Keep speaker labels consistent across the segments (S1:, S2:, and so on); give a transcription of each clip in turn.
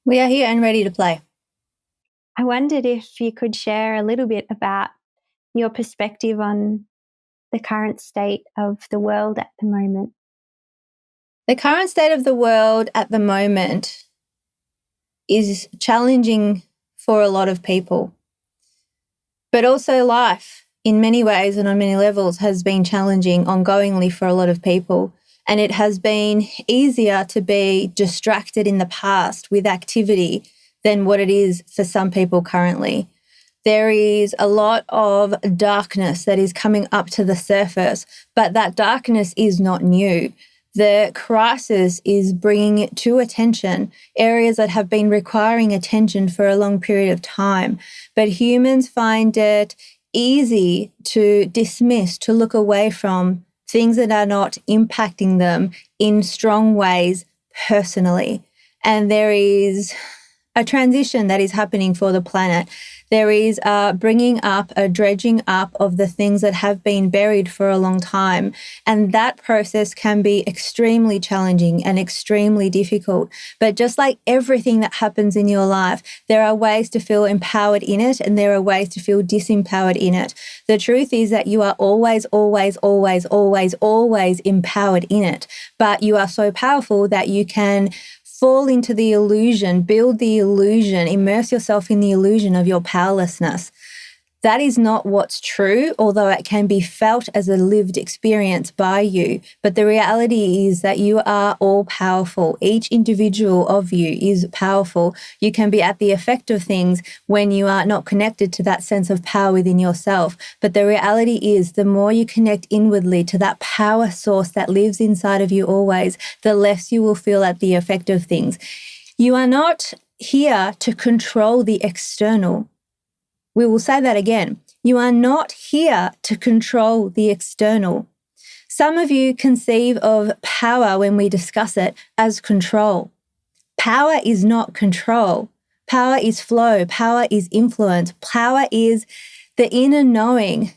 S1: We are here and ready to play.
S2: I wondered if you could share a little bit about your perspective on the current state of the world at the moment.
S1: The current state of the world at the moment is challenging for a lot of people, but also life in many ways and on many levels has been challenging ongoingly for a lot of people. And it has been easier to be distracted in the past with activity than what it is for some people currently. There is a lot of darkness that is coming up to the surface, but that darkness is not new. The crisis is bringing to attention areas that have been requiring attention for a long period of time. But humans find it easy to dismiss, to look away from things that are not impacting them in strong ways personally. And there is a transition that is happening for the planet. There is a bringing up, a dredging up of the things that have been buried for a long time. And that process can be extremely challenging and extremely difficult. But just like everything that happens in your life, there are ways to feel empowered in it and there are ways to feel disempowered in it. The truth is that you are always, always, always, always, always empowered in it. But you are so powerful that you can fall into the illusion, build the illusion, immerse yourself in the illusion of your powerlessness. That is not what's true, although it can be felt as a lived experience by you. But the reality is that you are all powerful. Each individual of you is powerful. You can be at the effect of things when you are not connected to that sense of power within yourself. But the reality is the more you connect inwardly to that power source that lives inside of you always, the less you will feel at the effect of things. You are not here to control the external. We will say that again. You are not here to control the external. Some of you conceive of power when we discuss it as control. Power is not control. Power is flow. Power is influence. Power is the inner knowing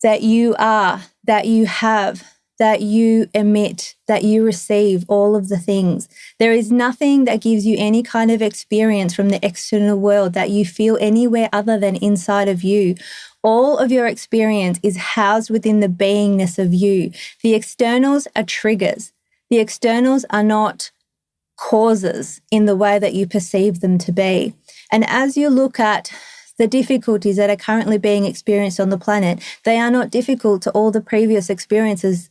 S1: that you are, that you have, that you emit, that you receive, all of the things. There is nothing that gives you any kind of experience from the external world that you feel anywhere other than inside of you. All of your experience is housed within the beingness of you. The externals are triggers. The externals are not causes in the way that you perceive them to be. And as you look at the difficulties that are currently being experienced on the planet, they are not difficult to all the previous experiences.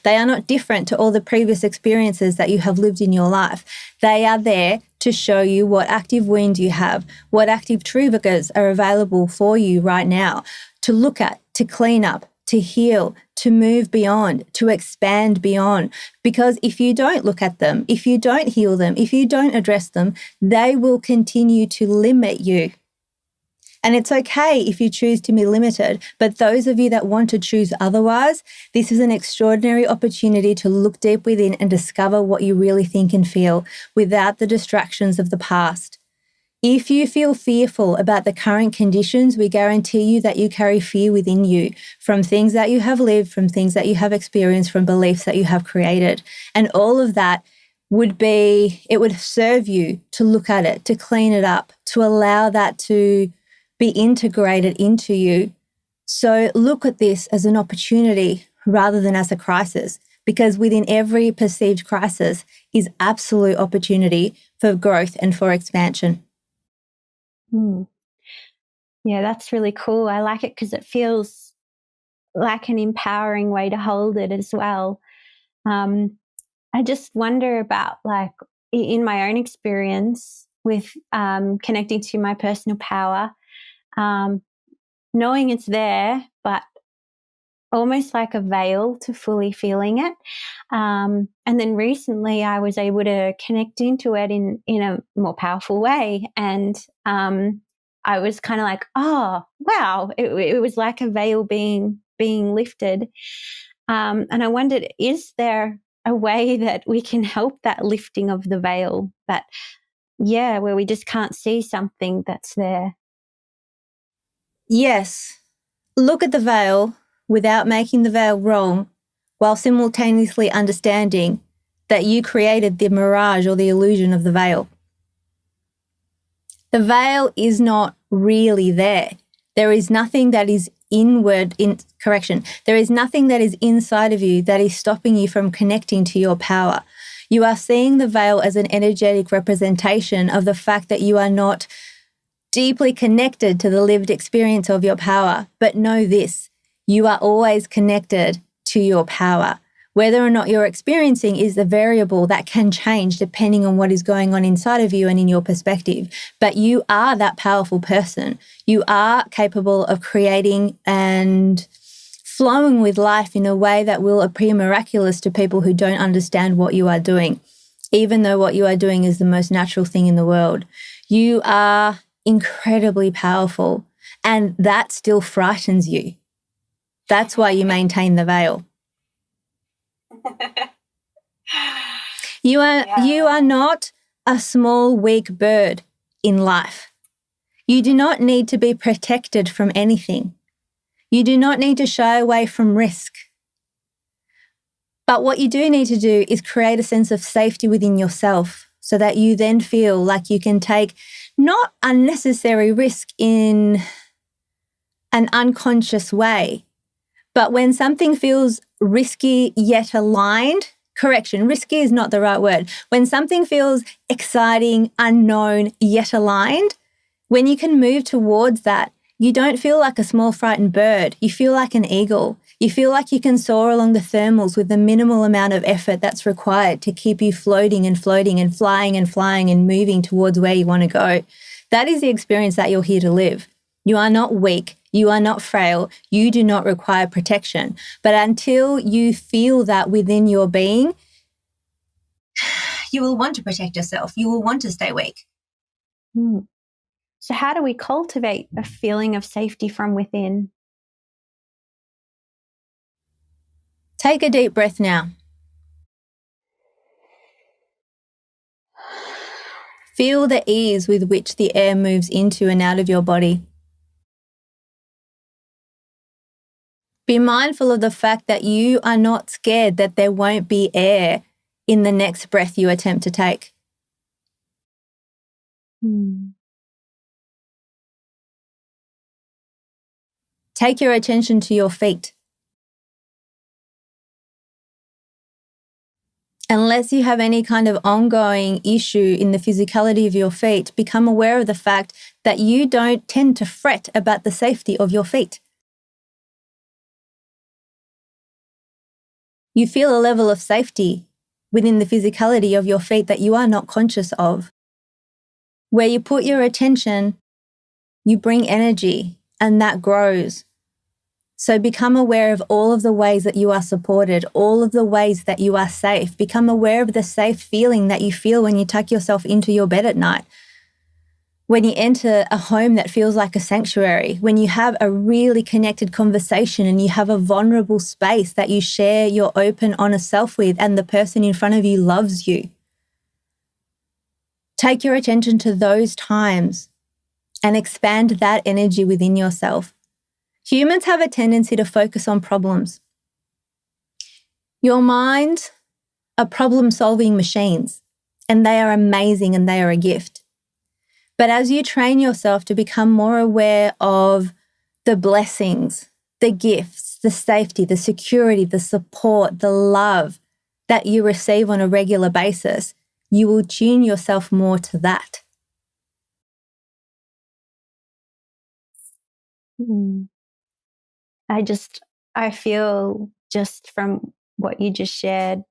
S1: They are not different to all the previous experiences that you have lived in your life. They are there to show you what active wounds you have, what active triggers are available for you right now to look at, to clean up, to heal, to move beyond, to expand beyond. Because if you don't look at them, if you don't heal them, if you don't address them, they will continue to limit you. And it's okay if you choose to be limited, but those of you that want to choose otherwise, this is an extraordinary opportunity to look deep within and discover what you really think and feel without the distractions of the past. If you feel fearful about the current conditions, we guarantee you that you carry fear within you from things that you have lived, from things that you have experienced, from beliefs that you have created. And all of that it would serve you to look at it, to clean it up, to allow that to be integrated into you. So look at this as an opportunity rather than as a crisis, because within every perceived crisis is absolute opportunity for growth and for expansion.
S2: Yeah, that's really cool. I like it because it feels like an empowering way to hold it as well. I just wonder about, like, in my own experience with connecting to my personal power, knowing it's there, but almost like a veil to fully feeling it. And then recently I was able to connect into it in a more powerful way. And I was kind of like, oh, wow, it was like a veil being lifted. And I wondered, is there a way that we can help that lifting of the veil, where we just can't see something that's there?
S1: Yes. Look at the veil without making the veil wrong, while simultaneously understanding that you created the mirage or the illusion of the veil. The veil is not really there. There is nothing that is there is nothing that is inside of you that is stopping you from connecting to your power. You are seeing the veil as an energetic representation of the fact that you are not deeply connected to the lived experience of your power. But know this, you are always connected to your power. Whether or not you're experiencing is the variable that can change depending on what is going on inside of you and in your perspective. But you are that powerful person. You are capable of creating and flowing with life in a way that will appear miraculous to people who don't understand what you are doing, even though what you are doing is the most natural thing in the world. You are incredibly powerful, and that still frightens you. That's why you maintain the veil. You are not a small, weak bird in life. You do not need to be protected from anything. You do not need to shy away from risk. But what you do need to do is create a sense of safety within yourself so that you then feel like you can take not unnecessary risk in an unconscious way. But when something feels risky yet aligned, risky is not the right word. When something feels exciting, unknown, yet aligned, when you can move towards that, you don't feel like a small frightened bird. You feel like an eagle. You feel like you can soar along the thermals with the minimal amount of effort that's required to keep you floating and floating and flying and moving towards where you want to go. That is the experience that you're here to live. You are not weak. You are not frail. You do not require protection. But until you feel that within your being, you will want to protect yourself. You will want to stay weak.
S2: So how do we cultivate a feeling of safety from within?
S1: Take a deep breath now. Feel the ease with which the air moves into and out of your body. Be mindful of the fact that you are not scared that there won't be air in the next breath you attempt to take. Take your attention to your feet. Unless you have any kind of ongoing issue in the physicality of your feet, become aware of the fact that you don't tend to fret about the safety of your feet. You feel a level of safety within the physicality of your feet that you are not conscious of. Where you put your attention, you bring energy, and that grows. So become aware of all of the ways that you are supported, all of the ways that you are safe. Become aware of the safe feeling that you feel when you tuck yourself into your bed at night. When you enter a home that feels like a sanctuary, when you have a really connected conversation and you have a vulnerable space that you share your open, honest self with, and the person in front of you loves you. Take your attention to those times and expand that energy within yourself. Humans have a tendency to focus on problems. Your minds are problem-solving machines, and they are amazing and they are a gift. But as you train yourself to become more aware of the blessings, the gifts, the safety, the security, the support, the love that you receive on a regular basis, you will tune yourself more to that.
S2: I feel just from what you just shared,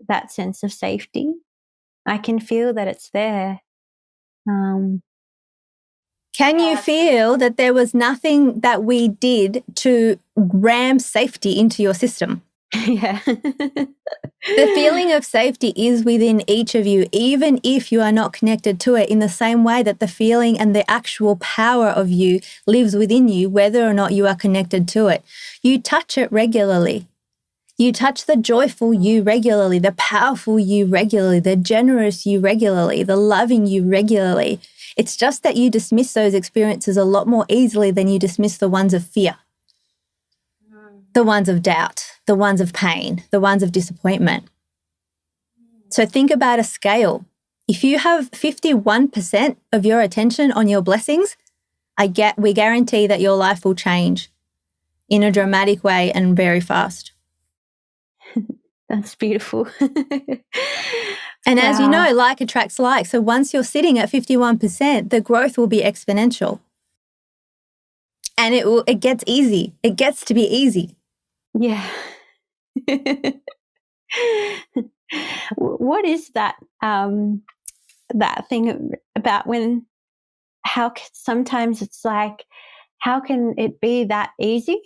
S2: that sense of safety. I can feel that it's there.
S1: Can you feel that there was nothing that we did to ram safety into your system?
S2: Yeah.
S1: The feeling of safety is within each of you, even if you are not connected to it, in the same way that the feeling and the actual power of you lives within you, whether or not you are connected to it. You touch it regularly. You touch the joyful you regularly, the powerful you regularly, the generous you regularly, the loving you regularly. It's just that you dismiss those experiences a lot more easily than you dismiss the ones of fear, the ones of doubt, the ones of pain, the ones of disappointment. So think about a scale. If you have 51% of your attention on your blessings, we guarantee that your life will change in a dramatic way and very fast.
S2: That's beautiful.
S1: And as you
S2: Wow.
S1: know, like attracts like. So once you're sitting at 51%, the growth will be exponential. And it gets easy. It gets to be easy.
S2: Yeah. What is that thing about how sometimes it's like, how can it be that easy?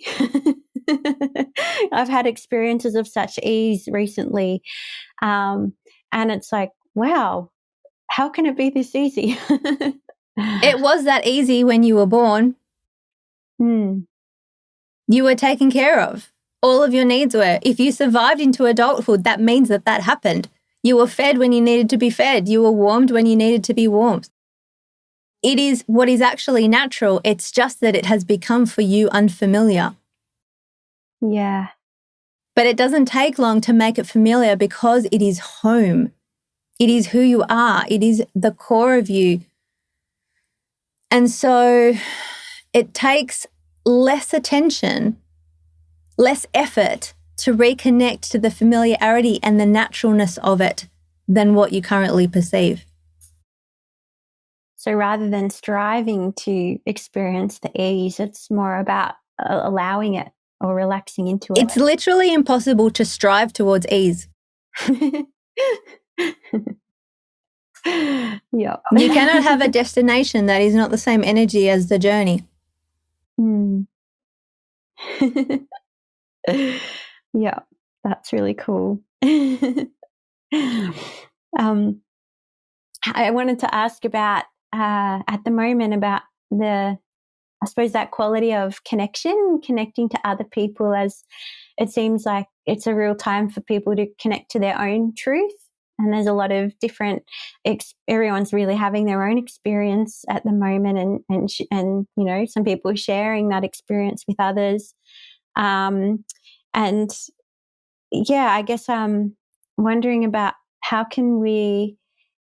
S2: I've had experiences of such ease recently. And it's like, wow, how can it be this easy?
S1: It was that easy when you were born. You were taken care of. All of your needs were. If you survived into adulthood, that means that happened. You were fed when you needed to be fed. You were warmed when you needed to be warmed. It is what is actually natural. It's just that it has become for you unfamiliar.
S2: Yeah.
S1: But it doesn't take long to make it familiar because it is home. It is who you are. It is the core of you. And so it takes less attention, less effort to reconnect to the familiarity and the naturalness of it than what you currently perceive.
S2: So rather than striving to experience the ease, it's more about allowing it or relaxing into it.
S1: It's literally impossible to strive towards ease.
S2: Yeah.
S1: You cannot have a destination that is not the same energy as the journey.
S2: Yeah, that's really cool. I wanted to ask about at the moment about I suppose that quality of connecting to other people, as it seems like it's a real time for people to connect to their own truth. And there's a lot of different, everyone's really having their own experience at the moment, and you know, some people are sharing that experience with others. And yeah, I guess I'm wondering about how can we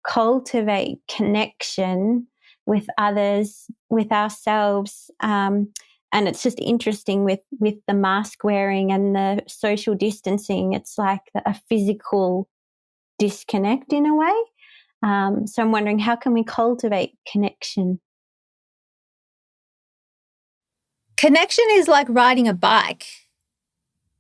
S2: cultivate connection with others, with ourselves. And it's just interesting with the mask wearing and the social distancing. It's like a physical disconnect in a way. So I'm wondering, how can we cultivate connection?
S1: Connection is like riding a bike.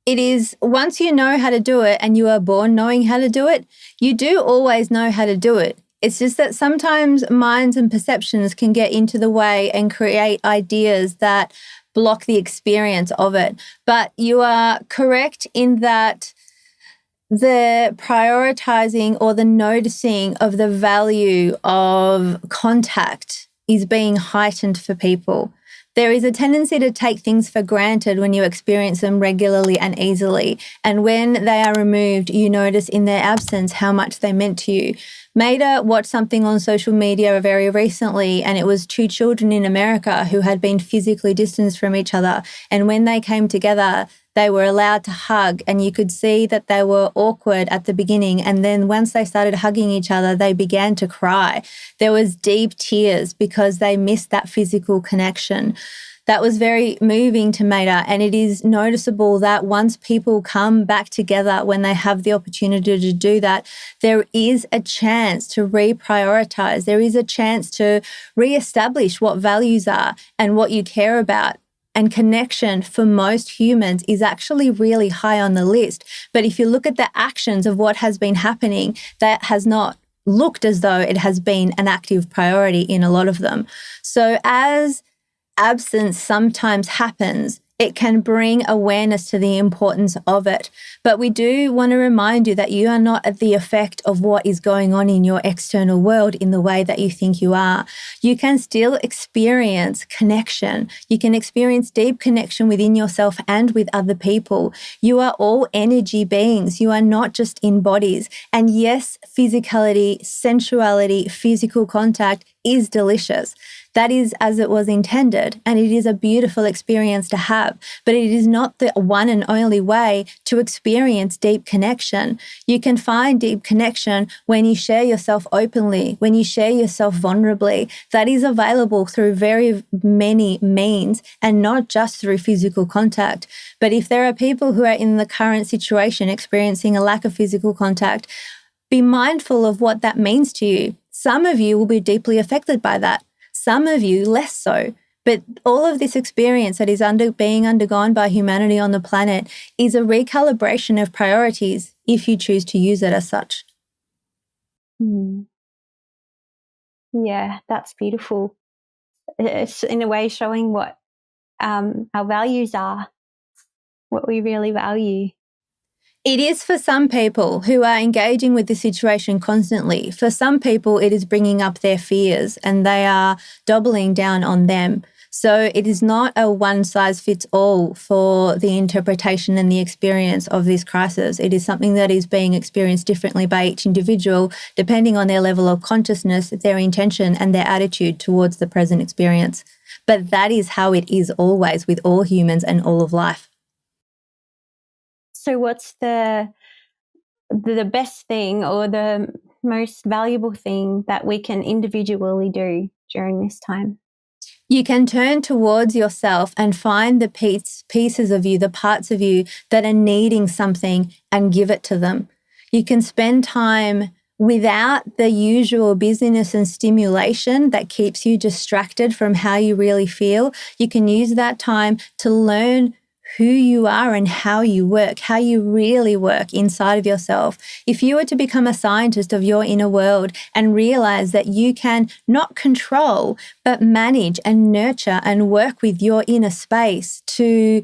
S1: It is, once you know how to do it and you are born knowing how to do it, you do always know how to do it. It's just that sometimes minds and perceptions can get into the way and create ideas that block the experience of it. But you are correct in that the prioritizing or the noticing of the value of contact is being heightened for people. There is a tendency to take things for granted when you experience them regularly and easily. And when they are removed, you notice in their absence how much they meant to you. Medha watched something on social media very recently, and it was two children in America who had been physically distanced from each other. And when they came together, they were allowed to hug, and you could see that they were awkward at the beginning. And then once they started hugging each other, they began to cry. There was deep tears because they missed that physical connection. That was very moving to Medha. And it is noticeable that once people come back together, when they have the opportunity to do that, there is a chance to reprioritize. There is a chance to reestablish what values are and what you care about. And connection for most humans is actually really high on the list. But if you look at the actions of what has been happening, that has not looked as though it has been an active priority in a lot of them. So as absence sometimes happens, it can bring awareness to the importance of it. But we do want to remind you that you are not at the effect of what is going on in your external world in the way that you think you are. You can still experience connection. You can experience deep connection within yourself and with other people. You are all energy beings. You are not just in bodies. And yes, physicality, sensuality, physical contact is delicious. That is as it was intended, and it is a beautiful experience to have. But it is not the one and only way to experience deep connection. You can find deep connection when you share yourself openly, when you share yourself vulnerably. That is available through very many means and not just through physical contact. But if there are people who are in the current situation experiencing a lack of physical contact, be mindful of what that means to you. Some of you will be deeply affected by that. Some of you less so. But all of this experience that is being undergone by humanity on the planet is a recalibration of priorities if you choose to use it as such.
S2: Yeah, that's beautiful. It's in a way showing what our values are, what we really value.
S1: It is for some people who are engaging with the situation constantly. For some people, it is bringing up their fears and they are doubling down on them. So it is not a one-size-fits-all for the interpretation and the experience of this crisis. It is something that is being experienced differently by each individual, depending on their level of consciousness, their intention, and their attitude towards the present experience. But that is how it is always with all humans and all of life.
S2: So what's the best thing or the most valuable thing that we can individually do during this time?
S1: You can turn towards yourself and find the pieces of you, the parts of you that are needing something, and give it to them. You can spend time without the usual busyness and stimulation that keeps you distracted from how you really feel. You can use that time to learn who you are and how you work, how you really work inside of yourself. If you were to become a scientist of your inner world and realize that you can not control, but manage and nurture and work with your inner space to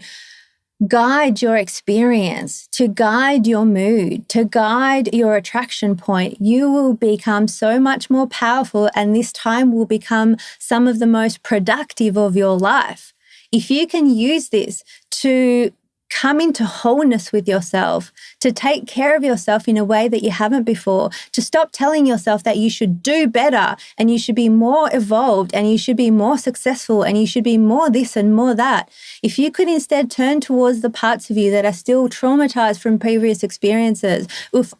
S1: guide your experience, to guide your mood, to guide your attraction point, you will become so much more powerful, and this time will become some of the most productive of your life. If you can use this to come into wholeness with yourself, to take care of yourself in a way that you haven't before, to stop telling yourself that you should do better and you should be more evolved and you should be more successful and you should be more this and more that. If you could instead turn towards the parts of you that are still traumatized from previous experiences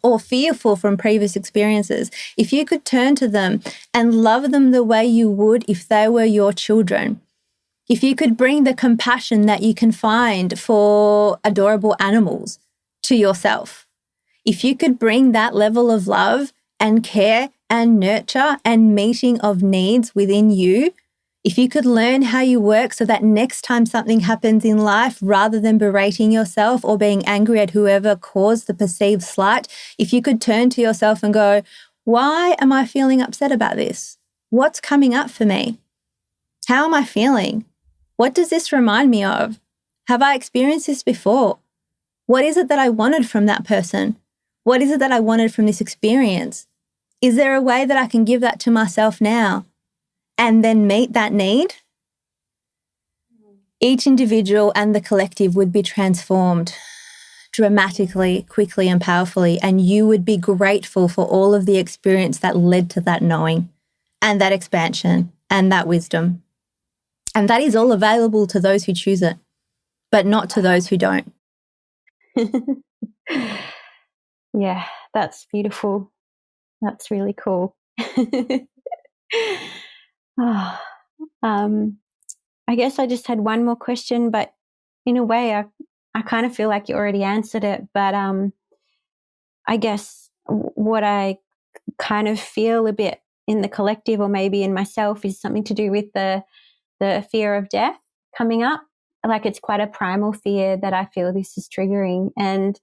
S1: or fearful from previous experiences, if you could turn to them and love them the way you would if they were your children, if you could bring the compassion that you can find for adorable animals to yourself, if you could bring that level of love and care and nurture and meeting of needs within you, if you could learn how you work so that next time something happens in life, rather than berating yourself or being angry at whoever caused the perceived slight, if you could turn to yourself and go, why am I feeling upset about this? What's coming up for me? How am I feeling? What does this remind me of? Have I experienced this before? What is it that I wanted from that person? What is it that I wanted from this experience? Is there a way that I can give that to myself now and then meet that need? Each individual and the collective would be transformed dramatically, quickly, and powerfully, and you would be grateful for all of the experience that led to that knowing and that expansion and that wisdom. And that is all available to those who choose it, but not to those who don't.
S2: Yeah, that's beautiful. That's really cool. Oh, I guess I just had one more question, but in a way, I kind of feel like you already answered it. But I guess what I kind of feel a bit in the collective, or maybe in myself, is something to do with the fear of death coming up. Like, it's quite a primal fear that I feel this is triggering, and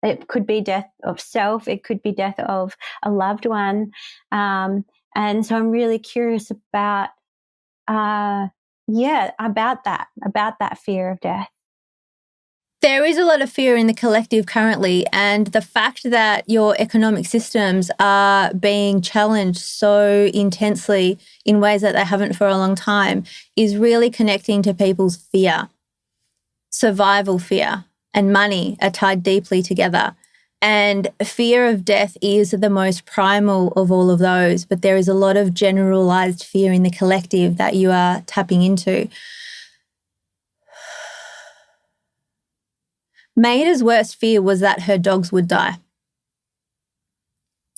S2: it could be death of self, it could be death of a loved one, and so I'm really curious about about that fear of death.
S1: There is a lot of fear in the collective currently, and the fact that your economic systems are being challenged so intensely in ways that they haven't for a long time is really connecting to people's fear. Survival fear and money are tied deeply together. And fear of death is the most primal of all of those, but there is a lot of generalized fear in the collective that you are tapping into. Maida's worst fear was that her dogs would die.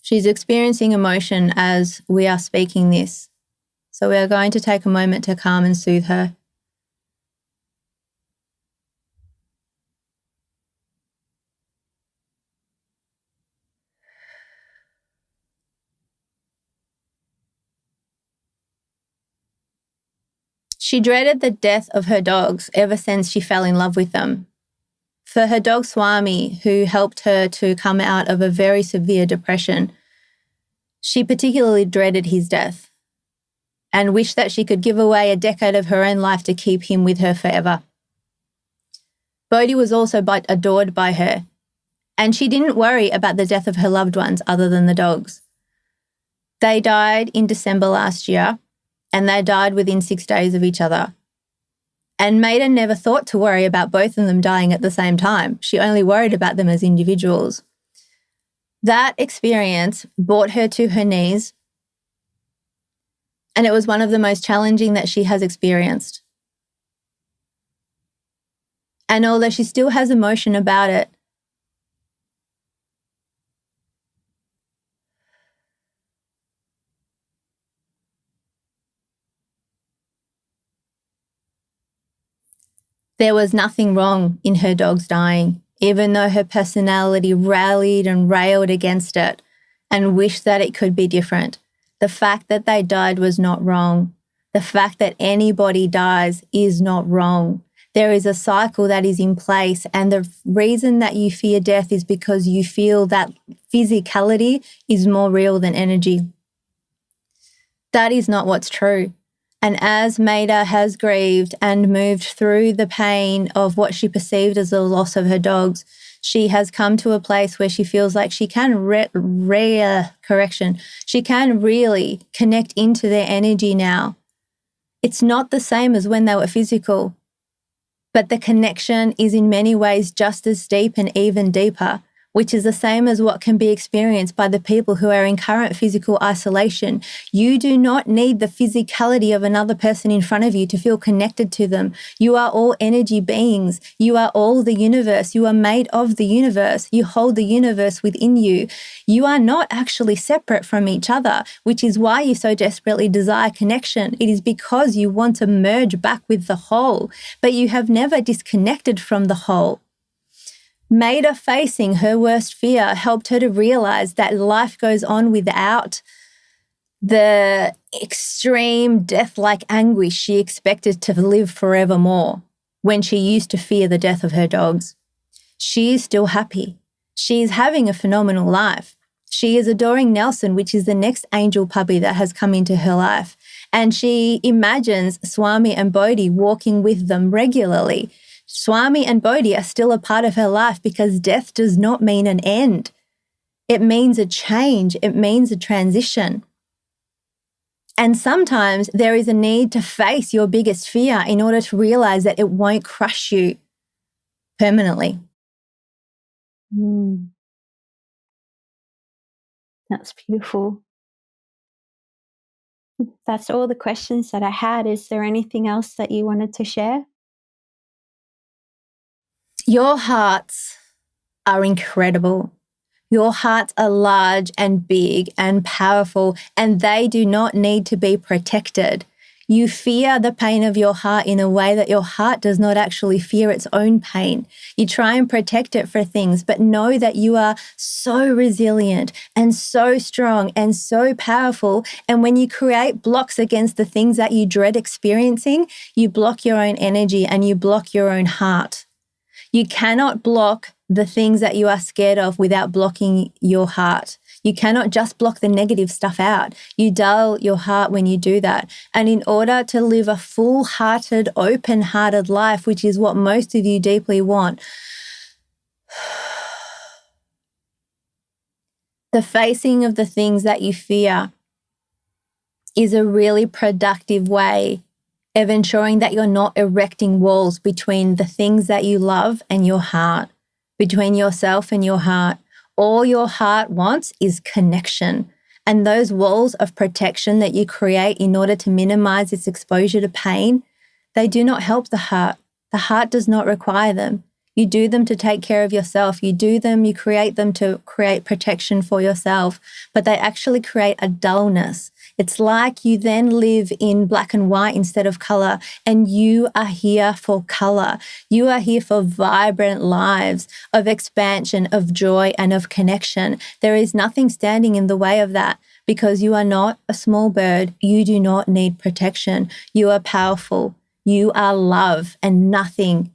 S1: She's experiencing emotion as we are speaking this. So we are going to take a moment to calm and soothe her. She dreaded the death of her dogs ever since she fell in love with them. For her dog Swami, who helped her to come out of a very severe depression, she particularly dreaded his death and wished that she could give away a decade of her own life to keep him with her forever. Bodhi was also adored by her, and she didn't worry about the death of her loved ones other than the dogs. They died in December last year, and they died within 6 days of each other. And Maida never thought to worry about both of them dying at the same time. She only worried about them as individuals. That experience brought her to her knees, and it was one of the most challenging that she has experienced. And although she still has emotion about it, there was nothing wrong in her dogs dying, even though her personality rallied and railed against it and wished that it could be different. The fact that they died was not wrong. The fact that anybody dies is not wrong. There is a cycle that is in place, and the reason that you fear death is because you feel that physicality is more real than energy. That is not what's true. And as Maida has grieved and moved through the pain of what she perceived as the loss of her dogs, she has come to a place where she feels like she can she can really connect into their energy now. It's not the same as when they were physical, but the connection is in many ways just as deep and even deeper, which is the same as what can be experienced by the people who are in current physical isolation. You do not need the physicality of another person in front of you to feel connected to them. You are all energy beings. You are all the universe. You are made of the universe. You hold the universe within you. You are not actually separate from each other, which is why you so desperately desire connection. It is because you want to merge back with the whole, but you have never disconnected from the whole. Maida facing her worst fear helped her to realize that life goes on without the extreme death-like anguish she expected to live forevermore when she used to fear the death of her dogs. She is still happy. She is having a phenomenal life. She is adoring Nelson, which is the next angel puppy that has come into her life. And she imagines Swami and Bodhi walking with them regularly. Swami and Bodhi are still a part of her life because death does not mean an end. It means a change. It means a transition. And sometimes there is a need to face your biggest fear in order to realize that it won't crush you permanently.
S2: That's beautiful. That's all the questions that I had. Is there anything else that you wanted to share?
S1: Your hearts are incredible. Your hearts are large and big and powerful, and they do not need to be protected. You fear the pain of your heart in a way that your heart does not actually fear its own pain. You try and protect it for things, but know that you are so resilient and so strong and so powerful. And when you create blocks against the things that you dread experiencing, you block your own energy and you block your own heart. You cannot block the things that you are scared of without blocking your heart. You cannot just block the negative stuff out. You dull your heart when you do that. And in order to live a full-hearted, open-hearted life, which is what most of you deeply want, the facing of the things that you fear is a really productive way of ensuring that you're not erecting walls between the things that you love and your heart, between yourself and your heart. All your heart wants is connection. And those walls of protection that you create in order to minimize its exposure to pain, they do not help the heart. The heart does not require them. You do them to take care of yourself. You do them, you create them to create protection for yourself, but they actually create a dullness. It's like you then live in black and white instead of color, and you are here for color. You are here for vibrant lives of expansion, of joy, and of connection. There is nothing standing in the way of that because you are not a small bird. You do not need protection. You are powerful. You are love, and nothing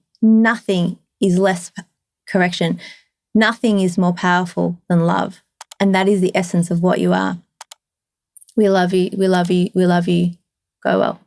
S1: is nothing is more powerful than love. And that is the essence of what you are. We love you. We love you. We love you. Go well.